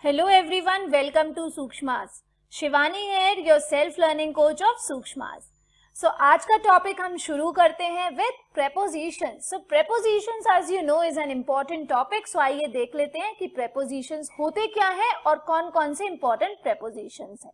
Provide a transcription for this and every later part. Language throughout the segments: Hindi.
Hello everyone, welcome to Sukshmas. Shivani here, your self-learning coach of Sukshmas. So आज का टॉपिक हम शुरू करते हैं with prepositions. So prepositions as you know is an important topic. So आइए देख लेते हैं कि prepositions होते क्या हैं और कौन कौन से important prepositions हैं.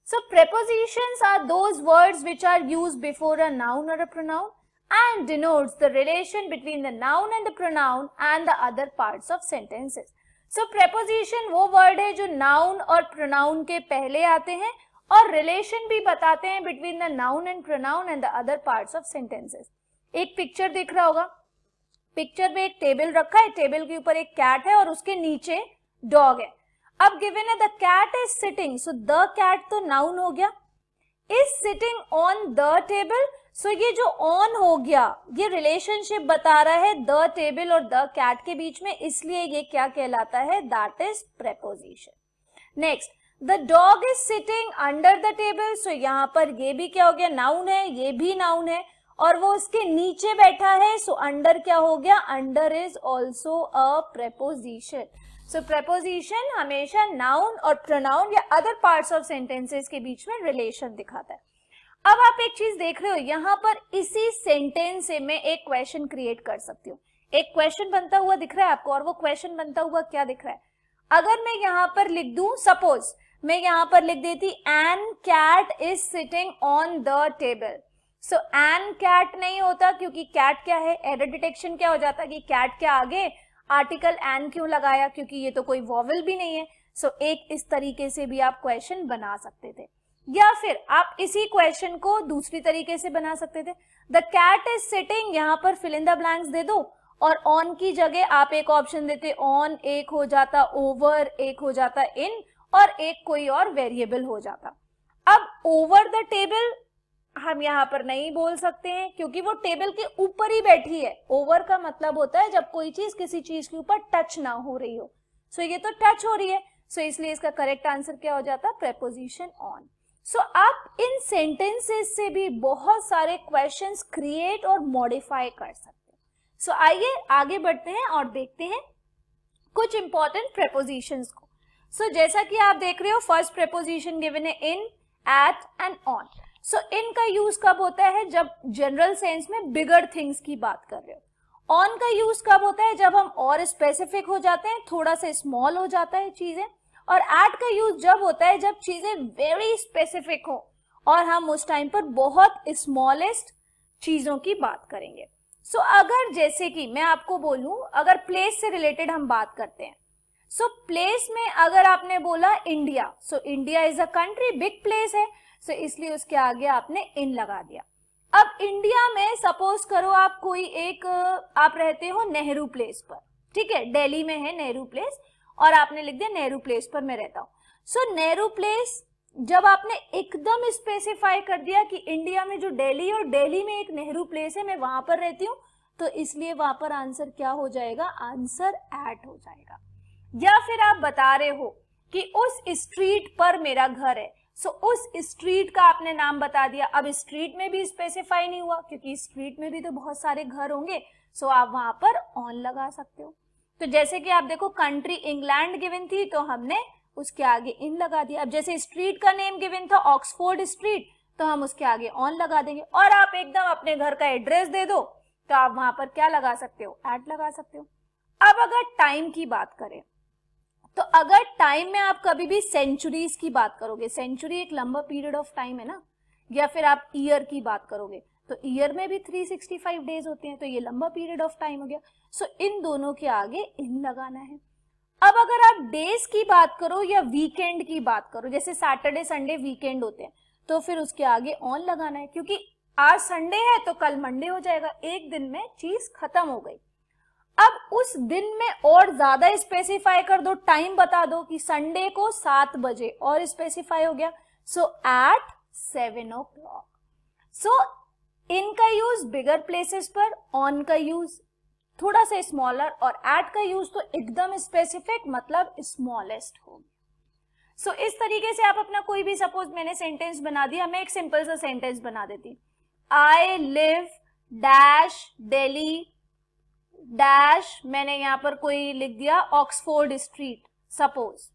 So prepositions are those words which are used before a noun or a pronoun and denotes the relation between the noun and the pronoun and the other parts of sentences. So preposition वो word है जो noun और pronoun के पहले आते हैं और relation भी बताते हैं between the noun and pronoun and the other parts of sentences. एक पिक्चर दिख रहा होगा, पिक्चर में एक टेबल रखा है, टेबल के ऊपर एक कैट है और उसके नीचे डॉग है. अब गिवन है the cat is sitting, so the cat तो नाउन हो गया, is sitting on the table. So ये जो ऑन हो गया ये रिलेशनशिप बता रहा है द टेबल और द कैट के बीच में, इसलिए ये क्या कहलाता है, that is preposition. Next, the dog is sitting under the table. So यहाँ पर ये भी क्या हो गया, नाउन है, ये भी नाउन है और वो उसके नीचे बैठा है. सो अंडर क्या हो गया, under is also a preposition. So preposition हमेशा नाउन और प्रोनाउन या अदर पार्ट्स ऑफ सेंटेंसेस के बीच में रिलेशन दिखाता है. अब आप एक चीज देख रहे हो, यहाँ पर इसी सेंटेंस से मैं एक क्वेश्चन क्रिएट कर सकती हूँ. एक क्वेश्चन बनता हुआ दिख रहा है आपको और वो क्वेश्चन बनता हुआ क्या दिख रहा है. अगर मैं यहाँ पर लिख दूं, सपोज मैं यहाँ पर लिख देती an cat is sitting on the table. So an cat नहीं होता क्योंकि कैट क्या है, एरर डिटेक्शन क्या हो जाता कि कैट के आगे आर्टिकल एन क्यों लगाया, क्योंकि ये तो कोई वॉवल भी नहीं है. सो एक इस तरीके से भी आप क्वेश्चन बना सकते थे या फिर आप इसी क्वेश्चन को दूसरी तरीके से बना सकते थे. द कैट इज सिटिंग, यहाँ पर फिल इन द ब्लैंक्स दे दो और ऑन की जगह आप एक ऑप्शन देते, ऑन एक हो जाता ओवर, एक हो जाता इन और एक कोई और वेरिएबल हो जाता. अब ओवर द टेबल हम यहाँ पर नहीं बोल सकते हैं क्योंकि वो टेबल के ऊपर ही बैठी है. ओवर का मतलब होता है जब कोई चीज किसी चीज के ऊपर टच ना हो रही हो. सो ये तो टच हो रही है, सो इसलिए इसका करेक्ट आंसर क्या हो जाता, प्रेपोजिशन ऑन. सो आप इन सेंटेंसेस से भी बहुत सारे क्वेश्चंस क्रिएट और मॉडिफाई कर सकते हैं. सो आइए आगे बढ़ते हैं और देखते हैं कुछ इंपॉर्टेंट प्रेपोजिशंस को. सो जैसा कि आप देख रहे हो, फर्स्ट प्रेपोजिशन गिवन है इन, एट एंड ऑन. सो इन का यूज कब होता है, जब जनरल सेंस में बिगर थिंग्स की बात कर रहे हो. ऑन का यूज कब होता है, जब हम और स्पेसिफिक हो जाते हैं, थोड़ा सा स्मॉल हो जाता है चीजें. और एट का यूज जब होता है जब चीजें वेरी स्पेसिफिक हो और हम उस टाइम पर बहुत स्मॉलेस्ट चीजों की बात करेंगे. सो अगर जैसे कि मैं आपको बोलूं, अगर प्लेस से रिलेटेड हम बात करते हैं, सो प्लेस में अगर आपने बोला India, so India is a country, big place है, सो इसलिए उसके आगे आपने इन लगा दिया. अब इंडिया में सपोज करो आप कोई एक, आप रहते हो नेहरू प्लेस पर, ठीक है, दिल्ली में है नेहरू प्लेस और आपने लिख दिया नेहरू प्लेस पर मैं रहता हूं. सो नेहरू प्लेस जब आपने एकदम स्पेसिफाई कर दिया कि इंडिया में जो दिल्ली और दिल्ली में एक नेहरू प्लेस है, मैं वहां पर रहती हूं, तो इसलिए वहां पर आंसर क्या हो जाएगा, आंसर एट हो जाएगा. या फिर आप बता रहे हो कि उस स्ट्रीट पर मेरा घर है, सो उस स्ट्रीट का आपने नाम बता दिया. अब स्ट्रीट में भी स्पेसिफाई नहीं हुआ क्योंकि स्ट्रीट में भी तो बहुत सारे घर होंगे, सो आप वहां पर ऑन लगा सकते हो. तो जैसे कि आप देखो कंट्री इंग्लैंड गिवन थी तो हमने उसके आगे इन लगा दिया. अब जैसे स्ट्रीट का नेम गिवन था ऑक्सफोर्ड स्ट्रीट, तो हम उसके आगे ऑन लगा देंगे. और आप एकदम अपने घर का एड्रेस दे दो तो आप वहां पर क्या लगा सकते हो, एट लगा सकते हो. अब अगर टाइम की बात करें, तो अगर टाइम में आप कभी भी सेंचुरीज की बात करोगे, सेंचुरी एक लंबा पीरियड ऑफ टाइम है ना, या फिर आप ईयर की बात करोगे तो ईयर में भी 365 डेज होते हैं, तो ये लंबा पीरियड ऑफ टाइम हो गया. सो इन दोनों के आगे इन लगाना है. अब अगर आप डेज की बात करो या वीकेंड की बात करो, जैसे सैटरडे संडे वीकेंड होते हैं, तो फिर उसके आगे ऑन लगाना है क्योंकि आज संडे है तो कल मंडे हो जाएगा, एक दिन में चीज खत्म हो गई. अब उस दिन में और ज्यादा स्पेसिफाई कर दो, टाइम बता दो कि संडे को 7 बजे और स्पेसिफाई हो गया, सो एट 7 o'clock. सो इन का यूज बिगर प्लेसेस पर, ऑन का यूज थोड़ा सा स्मॉलर और एट का यूज तो एकदम स्पेसिफिक मतलब स्मॉलेस्ट हो. सो इस तरीके से आप अपना कोई भी, सपोज मैंने सेंटेंस बना दिया, मैं एक सिंपल सा सेंटेंस बना देती, I live dash Delhi dash, मैंने यहाँ पर कोई लिख दिया ऑक्सफोर्ड स्ट्रीट. सपोज,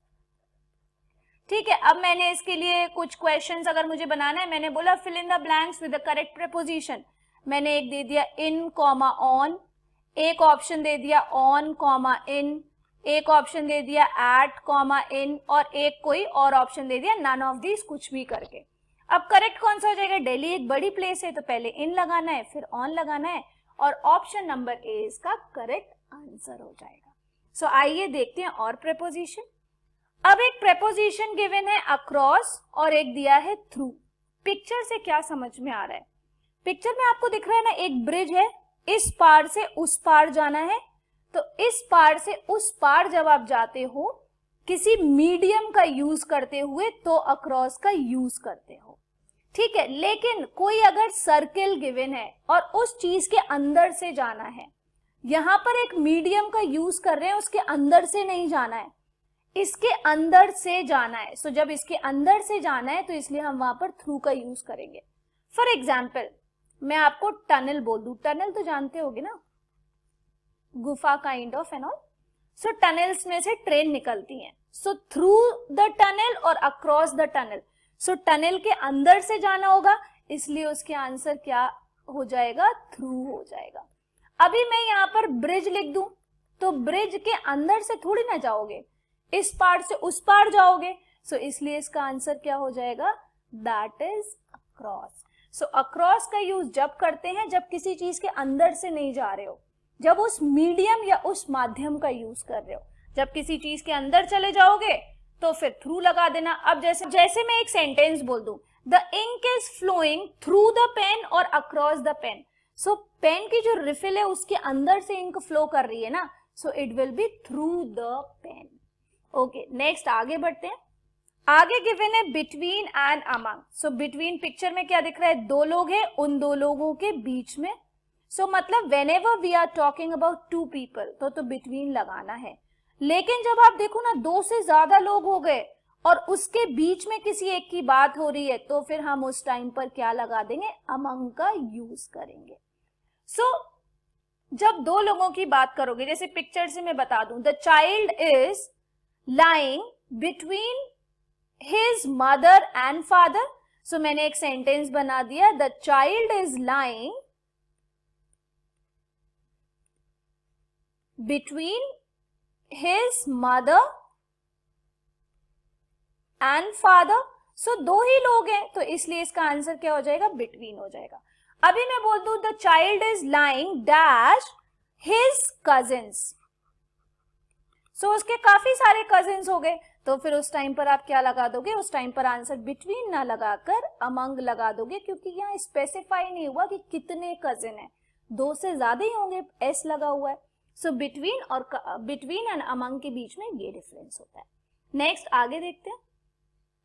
ठीक है। अब मैंने इसके लिए कुछ क्वेश्चंस अगर मुझे बनाना है, मैंने बोला fill in the blanks with the correct preposition. मैंने एक दे दिया इन कॉमा ऑन, एक ऑप्शन दे दिया ऑन कॉमा इन, एक ऑप्शन दे दिया एट कॉमा इन, और एक कोई और ऑप्शन दे दिया नन ऑफ दीज, कुछ भी करके। अब करेक्ट कौन सा हो जाएगा? दिल्ली एक बड़ी प्लेस है तो पहले इन लगाना है, फिर ऑन लगाना है, और ऑप्शन नंबर ए इसका करेक्ट आंसर हो जाएगा। सो आइए देखते हैं और प्रेपोजिशन। अब एक प्रेपोजिशन गिवन है अक्रॉस और एक दिया है थ्रू। पिक्चर से क्या समझ में आ रहा है? पिक्चर में आपको दिख रहा है ना, एक ब्रिज है, इस पार से उस पार जाना है, तो इस पार से उस पार जब आप जाते हो किसी मीडियम का यूज करते हुए तो अक्रॉस का यूज करते हो, ठीक है। लेकिन कोई अगर सर्किल गिवन है और उस चीज के अंदर से जाना है, यहां पर एक मीडियम का यूज कर रहे हैं, उसके अंदर से नहीं जाना है, इसके अंदर से जाना है। सो जब इसके अंदर से जाना है तो इसलिए हम वहां पर थ्रू का यूज करेंगे। फॉर एग्जाम्पल मैं आपको टनल बोल दूं, टनल तो जानते होगे ना, गुफा kind of and all. So tunnels में से ट्रेन निकलती हैं, सो थ्रू द टनल और across the tunnel. So tunnel के अंदर से जाना होगा, इसलिए उसके आंसर क्या हो जाएगा? थ्रू हो जाएगा। अभी मैं यहाँ पर ब्रिज लिख दूं तो ब्रिज के अंदर से थोड़ी ना जाओगे, इस पार से उस पार जाओगे, सो इसलिए इसका आंसर क्या हो जाएगा? That is across. So across का यूज जब करते हैं जब किसी चीज के अंदर से नहीं जा रहे हो, जब उस मीडियम या उस माध्यम का यूज कर रहे हो। जब किसी चीज के अंदर चले जाओगे तो फिर थ्रू लगा देना। अब जैसे मैं एक सेंटेंस बोल दूं, the ink is flowing through the pen और across the pen. So pen की जो रिफिल है उसके अंदर से इंक फ्लो कर रही है ना, so it will be through the pen. Okay, next आगे बढ़ते हैं। आगे गिवन है between and among. So between picture में क्या दिख रहा है? दो लोग हैं, उन दो लोगों के बीच में। सो मतलब whenever we are talking about two people तो बिटवीन लगाना है। लेकिन जब आप देखो ना, दो से ज्यादा लोग हो गए और उसके बीच में किसी एक की बात हो रही है, तो फिर हम उस टाइम पर क्या लगा देंगे? अमंग का यूज करेंगे। सो जब दो लोगों की बात करोगे, जैसे पिक्चर से मैं बता दूं, the child is lying between his mother and father. So मैंने एक सेंटेंस बना दिया, the child is lying between his mother and father. So दो ही लोग हैं तो इसलिए इसका आंसर क्या हो जाएगा? बिटवीन हो जाएगा। अभी मैं बोल दूं the child is lying dash his cousins. So उसके काफी सारे कजिन्स हो गए, तो फिर उस टाइम पर आप क्या लगा दोगे? उस टाइम पर आंसर बिटवीन ना लगाकर अमंग लगा दोगे, क्योंकि यहाँ स्पेसिफाई नहीं हुआ कि कितने कजिन है, दो से ज्यादा ही होंगे, एस लगा हुआ है। सो बिटवीन और बिटवीन एंड अमंग के बीच में ये डिफरेंस होता है। नेक्स्ट आगे देखते हैं।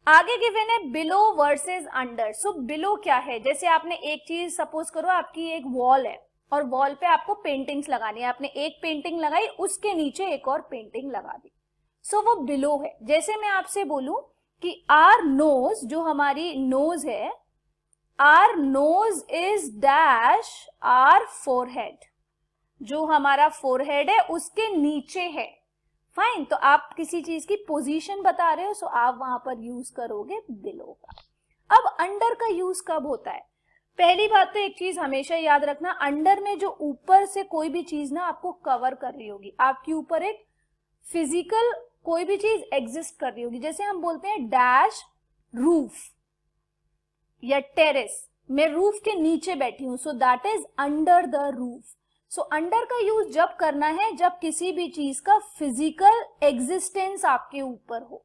आगे गिवन है below versus under. So below क्या है? जैसे आपने एक चीज, सपोज करो आपकी एक वॉल है और वॉल पे आपको पेंटिंग्स लगानी है, आपने एक पेंटिंग लगाई, उसके नीचे एक और पेंटिंग लगा दी, सो वो बिलो है। जैसे मैं आपसे बोलूं कि आर नोज, जो हमारी नोज है, our nose is dash our forehead, जो हमारा फोरहेड है उसके नीचे है। फाइन, तो आप किसी चीज की पोजीशन बता रहे हो, सो आप वहां पर यूज करोगे बिलो का। अब अंडर का यूज कब होता है? पहली बात तो एक चीज हमेशा याद रखना, अंडर में जो ऊपर से कोई भी चीज ना आपको कवर कर रही होगी, आपके ऊपर एक फिजिकल कोई भी चीज एग्जिस्ट कर रही होगी। जैसे हम बोलते हैं डैश रूफ या टेरेस, मैं रूफ के नीचे बैठी हूं, so that is under the roof. So under का यूज जब करना है जब किसी भी चीज का फिजिकल एग्जिस्टेंस आपके ऊपर हो।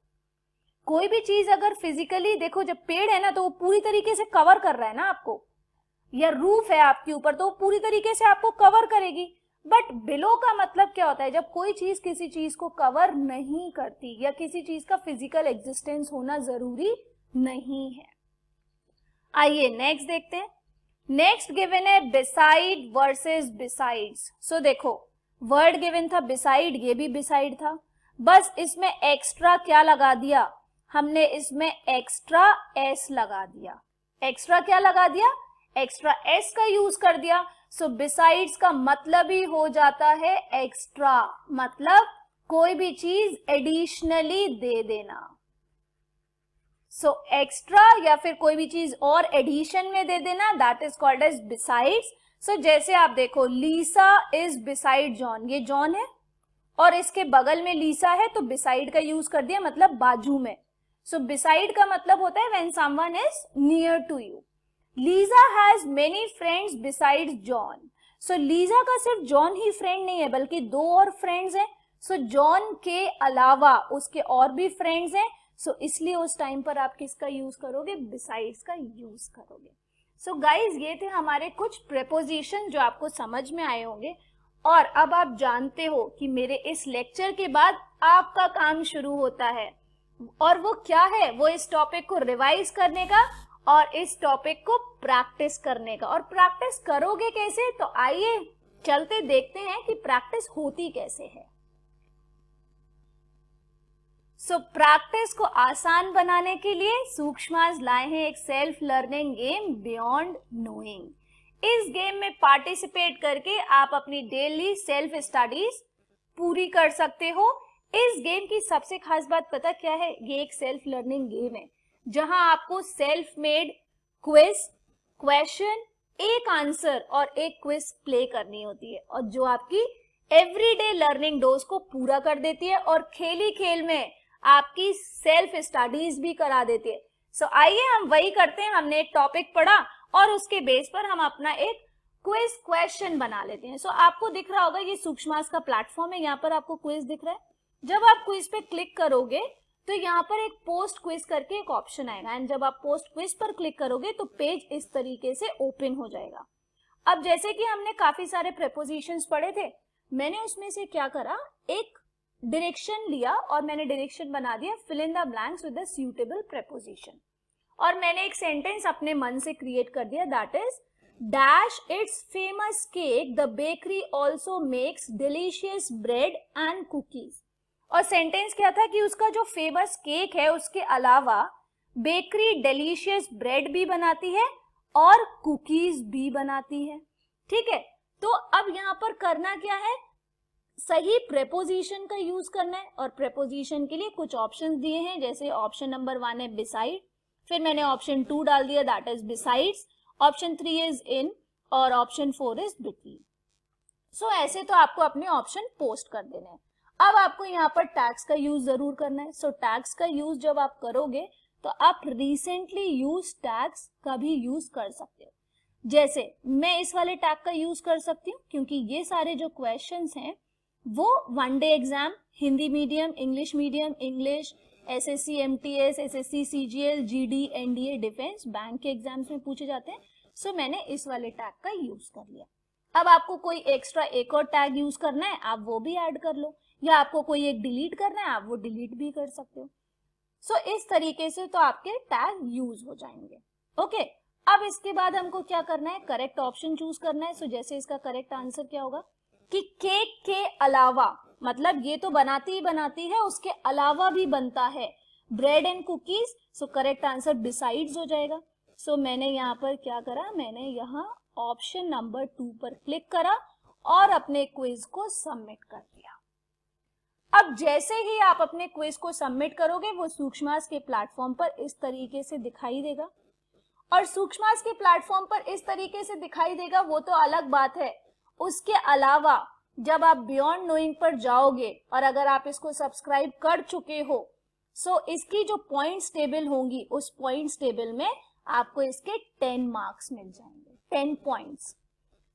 कोई भी चीज अगर फिजिकली देखो, जब पेड़ है ना तो वो पूरी तरीके से कवर कर रहा है ना आपको, या रूफ है आपके ऊपर तो वो पूरी तरीके से आपको कवर करेगी। बट बिलो का मतलब क्या होता है? जब कोई चीज किसी चीज को कवर नहीं करती या किसी चीज का फिजिकल एग्जिस्टेंस होना जरूरी नहीं है। आइए नेक्स्ट देखते हैं। नेक्स्ट गिवन है बिसाइड वर्सेस बिसाइड्स। सो देखो, वर्ड गिवन था बिसाइड, ये भी बिसाइड था, बस इसमें एक्स्ट्रा क्या लगा दिया हमने? इसमें एक्स्ट्रा एस लगा दिया। एक्स्ट्रा क्या लगा दिया? एक्स्ट्रा एस का यूज कर दिया। सो बिसाइड्स का मतलब ही हो जाता है एक्स्ट्रा, मतलब कोई भी चीज एडिशनली दे देना। सो एक्स्ट्रा या फिर कोई भी चीज और एडिशन में दे देना, that is called as besides. So जैसे आप देखो, लीसा इज बिसाइड जॉन, ये जॉन है और इसके बगल में लीसा है, तो बिसाइड का यूज कर दिया, मतलब बाजू में। सो बिसाइड का मतलब होता है when someone is near to you. Lisa has many friends besides John. So Lisa का सिर्फ जॉन ही फ्रेंड नहीं है, बल्कि 2 और फ्रेंड्स हैं। सो जॉन के अलावा उसके और भी फ्रेंड्स हैं। सो इसलिए उस टाइम पर आप किसका यूज करोगे? बिसाइड्स का यूज करोगे। सो गाइज, ये थे हमारे कुछ प्रेपोजिशन जो आपको समझ में आए होंगे। और अब आप जानते हो कि मेरे इस लेक्चर के बाद आपका काम शुरू होता है, और वो क्या है? वो इस टॉपिक को रिवाइज करने का और इस टॉपिक को प्रैक्टिस करने का। और प्रैक्टिस करोगे कैसे? तो आइए चलते देखते हैं कि प्रैक्टिस होती कैसे है। सो प्रैक्टिस को आसान बनाने के लिए सूक्ष्मास लाए हैं एक self learning game beyond knowing. इस गेम में पार्टिसिपेट करके आप अपनी डेली सेल्फ स्टडीज पूरी कर सकते हो। इस गेम की सबसे खास बात पता क्या है? ये एक सेल्फ लर्निंग गेम है जहां आपको सेल्फ मेड क्विज, क्वेश्चन, एक आंसर और एक क्विज प्ले करनी होती है, और जो आपकी एवरीडे लर्निंग डोज को पूरा कर देती है और खेल ही खेल में आपकी सेल्फ स्टडीज भी करा देती है। सो आइए हम वही करते हैं। हमने एक टॉपिक पढ़ा और उसके बेस पर हम अपना एक क्विज क्वेश्चन बना लेते हैं। सो आपको दिख रहा होगा ये सूक्ष्मास का प्लेटफॉर्म है, यहाँ पर आपको क्विज दिख रहा है। जब आप क्विज पे क्लिक करोगे तो यहाँ पर एक पोस्ट क्विज करके एक ऑप्शन आएगा, एंड जब आप पोस्ट क्विज पर क्लिक करोगे तो पेज इस तरीके से ओपन हो जाएगा। अब जैसे कि हमने काफी सारे प्रेपोजिशंस पढ़े थे, मैंने उसमें से क्या करा, एक डायरेक्शन लिया और मैंने डायरेक्शन बना दिया fill in the blanks with the suitable preposition. और मैंने एक सेंटेंस अपने मन से क्रिएट कर दिया, that is dash it's famous cake the bakery also makes delicious bread and cookies. और सेंटेंस क्या था कि उसका जो फेमस केक है उसके अलावा बेकरी डिलीशियस ब्रेड भी बनाती है और कुकीज भी बनाती है। ठीक है, तो अब यहाँ पर करना क्या है, सही प्रेपोजिशन का यूज करना है। और प्रेपोजिशन के लिए कुछ ऑप्शंस दिए हैं, जैसे ऑप्शन नंबर 1 है बिसाइड, फिर मैंने ऑप्शन 2 डाल दिया, that is besides, option 3 is in और ऑप्शन 4 इज बिटवीन। सो ऐसे तो आपको अपने ऑप्शन पोस्ट कर देने हैं। अब आपको यहाँ पर टैग्स का यूज जरूर करना है। सो टैग्स का यूज जब आप करोगे तो आप रिसेंटली यूज टैग्स का भी यूज कर सकते हो। जैसे मैं इस वाले टैग का यूज कर सकती हूँ क्योंकि ये सारे जो क्वेश्चंस हैं वो 1 day exam, Hindi medium, English, SSC MTS, SSC CGL, GD, NDA, defence, bank के एग्जाम्स में पूछे जाते हैं। सो मैंने इस वाले टैग का यूज कर लिया। अब आपको कोई एक्स्ट्रा एक और टैग यूज करना है, आप वो भी ऐड कर लो, या आपको कोई एक डिलीट करना है, आप वो डिलीट भी कर सकते हो। सो इस तरीके से तो आपके टैग यूज हो जाएंगे। ओके, अब इसके बाद हमको क्या करना है, करेक्ट ऑप्शन चूज करना है। सो जैसे इसका करेक्ट आंसर क्या होगा कि केक के अलावा, मतलब ये तो बनाती ही बनाती है, उसके अलावा भी बनता है bread and cookies. So correct answer besides हो जाएगा। सो मैंने यहाँ पर क्या करा, मैंने यहाँ ऑप्शन नंबर 2 पर क्लिक करा और अपने क्विज को सबमिट कर दिया। अब जैसे ही आप अपने क्विज को सबमिट करोगे वो सूक्ष्मास के प्लेटफॉर्म पर इस तरीके से दिखाई देगा। और सूक्ष्मास के प्लेटफॉर्म पर इस तरीके से दिखाई देगा वो तो अलग बात है, उसके अलावा जब आप बियॉन्ड नोइंग पर जाओगे और अगर आप इसको सब्सक्राइब कर चुके हो, सो इसकी जो पॉइंट्स टेबल होंगी उस पॉइंट्स टेबल में आपको इसके 10 मार्क्स मिल जाएंगे, 10 पॉइंट्स।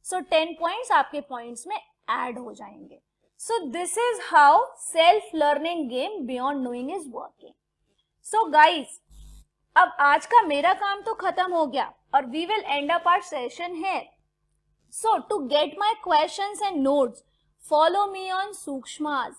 सो 10 पॉइंट्स आपके पॉइंट्स में ऐड हो जाएंगे। So this is how self learning game beyond knowing is working. So guys, अब आज का मेरा काम तो खत्म हो गया और we will end up our session here. So to get my questions and notes, follow me on Sukshmas.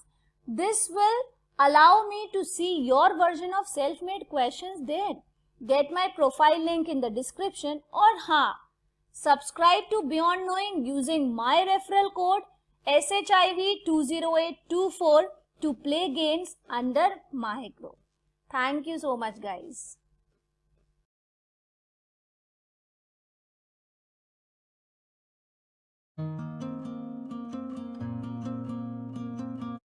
This will allow me to see your version of self-made questions there. Get my profile link in the description और हाँ, subscribe to Beyond Knowing using my referral code SHIV20824 to play games under my group. Thank you so much guys.